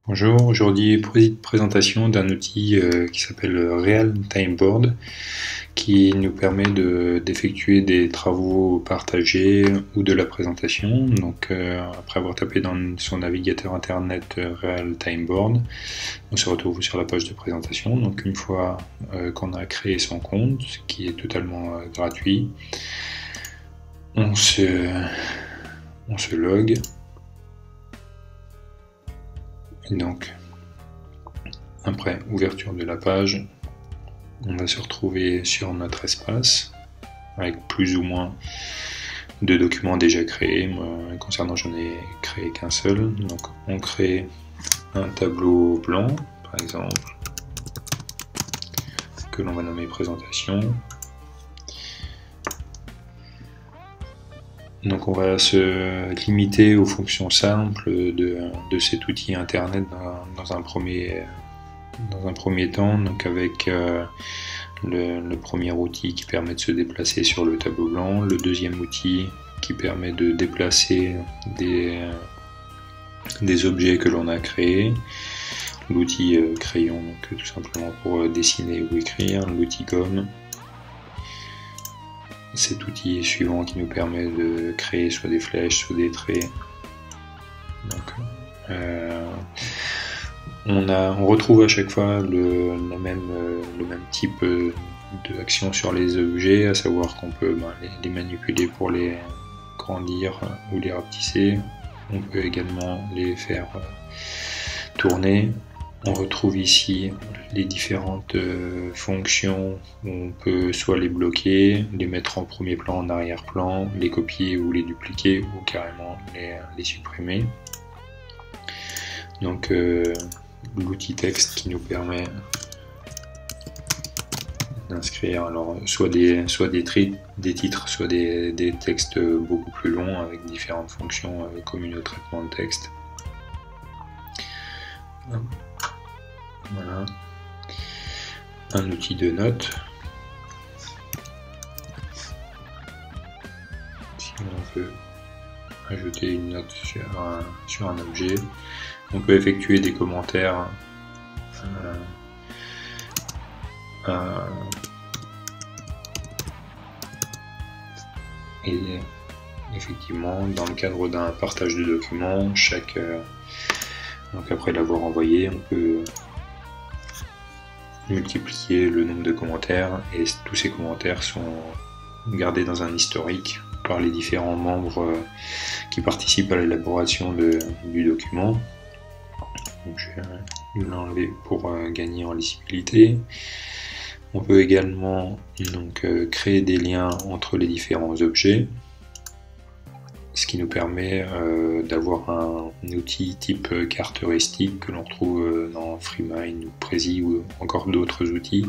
Bonjour, aujourd'hui présentation d'un outil qui s'appelle Real Time Board qui nous permet d'effectuer des travaux partagés ou de la présentation. Donc après avoir tapé dans son navigateur internet Real Time Board, on se retrouve sur la page de présentation. Donc une fois qu'on a créé son compte, ce qui est totalement gratuit, on se log. Et donc, après ouverture de la page, on va se retrouver sur notre espace avec plus ou moins de documents déjà créés. Moi, concernant, j'en ai créé qu'un seul. Donc, on crée un tableau blanc, par exemple, que l'on va nommer présentation. Donc on va se limiter aux fonctions simples de cet outil internet dans un premier temps, donc avec le premier outil qui permet de se déplacer sur le tableau blanc, le deuxième outil qui permet de déplacer des objets que l'on a créés, l'outil crayon, donc tout simplement pour dessiner ou écrire, l'outil gomme, cet outil suivant qui nous permet de créer soit des flèches, soit des traits. Donc, on retrouve à chaque fois le même type d'action sur les objets, à savoir qu'on peut les manipuler pour les grandir ou les rapetisser. On peut également les faire tourner. On retrouve ici les différentes fonctions où on peut soit les bloquer, les mettre en premier plan, en arrière-plan, les copier ou les dupliquer ou carrément les supprimer. Donc l'outil texte qui nous permet d'inscrire alors soit des titres, soit des textes beaucoup plus longs avec différentes fonctions communes au traitement de texte. Voilà. Un outil de notes. Si on veut ajouter une note sur un objet, on peut effectuer des commentaires et effectivement dans le cadre d'un partage de documents, donc après l'avoir envoyé, on peut multiplier le nombre de commentaires et tous ces commentaires sont gardés dans un historique par les différents membres qui participent à l'élaboration du document. Donc, je vais l'enlever pour gagner en lisibilité. On peut également donc créer des liens entre les différents objets, ce qui nous permet d'avoir un outil type carte heuristique que l'on retrouve dans FreeMind ou Prezi ou encore d'autres outils,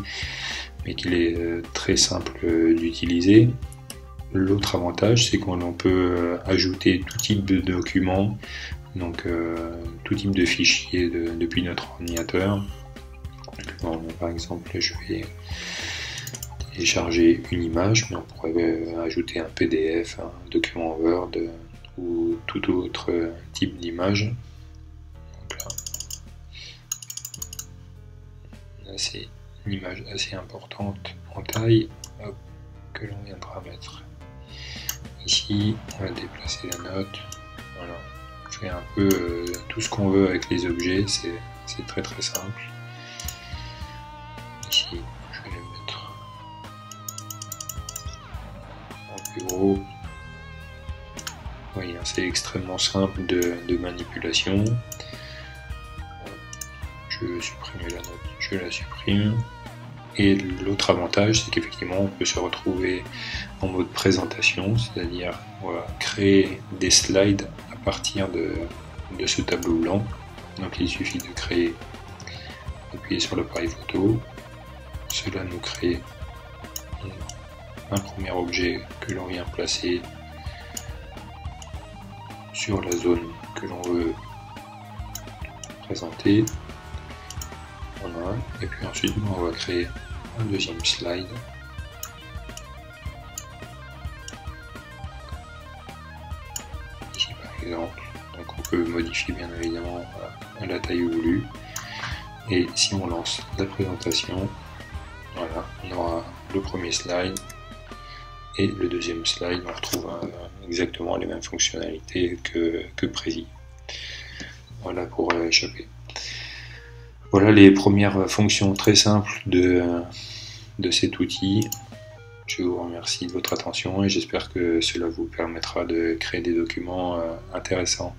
mais qu'il est très simple d'utiliser. L'autre avantage, c'est qu'on peut ajouter tout type de documents, donc tout type de fichiers depuis notre ordinateur. Bon, par exemple, je vais télécharger une image, mais on pourrait ajouter un PDF, un document Word ou tout autre type d'image. Là, c'est une image assez importante en taille, hop, que l'on viendra mettre ici. On va déplacer la note. Voilà, on fait un peu tout ce qu'on veut avec les objets, c'est très très simple. Ici, je vais le mettre en plus gros. Oui, c'est extrêmement simple de manipulation. Je veux supprimer la note, je la supprime. Et l'autre avantage, c'est qu'effectivement, on peut se retrouver en mode présentation, c'est-à-dire on va créer des slides à partir de ce tableau blanc. Donc il suffit de créer, d'appuyer sur l'appareil photo. Cela nous crée un premier objet que l'on vient placer sur la zone que l'on veut présenter. Voilà. Et puis ensuite on va créer un deuxième slide. Ici par exemple. Donc on peut modifier bien évidemment à la taille voulue. Et si on lance la présentation, voilà, on aura le premier slide et le deuxième slide, on retrouve exactement les mêmes fonctionnalités que Prezi. Voilà pour échapper. Voilà les premières fonctions très simples de cet outil. Je vous remercie de votre attention et j'espère que cela vous permettra de créer des documents intéressants.